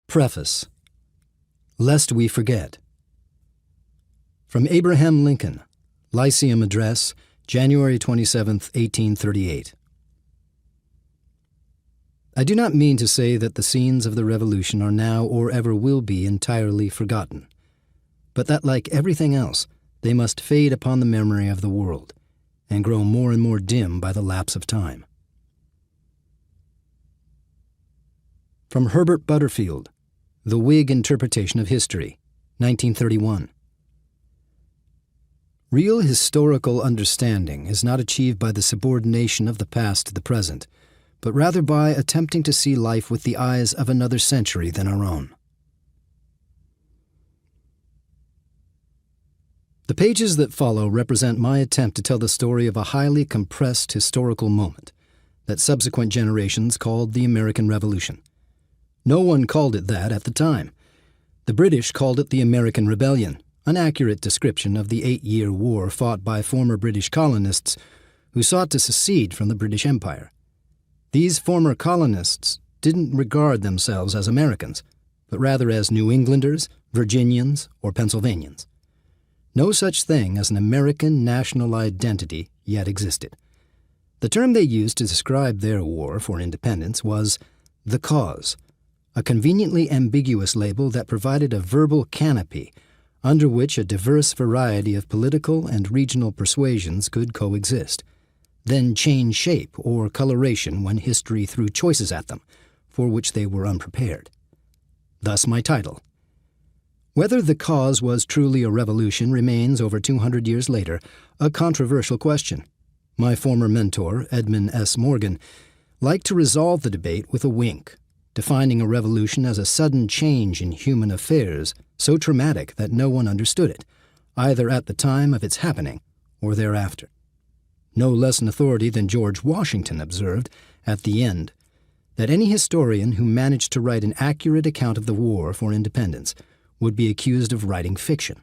Preface. Lest we forget. From Abraham Lincoln, Lyceum Address, January 27, 1838. I do not mean to say that the scenes of the Revolution are now or ever will be entirely forgotten, but that, like everything else, they must fade upon the memory of the world and grow more and more dim by the lapse of time. From Herbert Butterfield, The Whig Interpretation of History, 1931. Real historical understanding is not achieved by the subordination of the past to the present, but rather by attempting to see life with the eyes of another century than our own. The pages that follow represent my attempt to tell the story of a highly compressed historical moment that subsequent generations called the American Revolution. No one called it that at the time. The British called it the American Rebellion, an accurate description of the 8-year war fought by former British colonists who sought to secede from the British Empire. These former colonists didn't regard themselves as Americans, but rather as New Englanders, Virginians, or Pennsylvanians. No such thing as an American national identity yet existed. The term they used to describe their war for independence was the cause, a conveniently ambiguous label that provided a verbal canopy under which a diverse variety of political and regional persuasions could coexist, then change shape or coloration when history threw choices at them, for which they were unprepared. Thus my title. Whether the cause was truly a revolution remains, over 200 years later, a controversial question. My former mentor, Edmund S. Morgan, liked to resolve the debate with a wink, defining a revolution as a sudden change in human affairs so traumatic that no one understood it, either at the time of its happening or thereafter. No less an authority than George Washington observed, at the end, that any historian who managed to write an accurate account of the war for independence would be accused of writing fiction.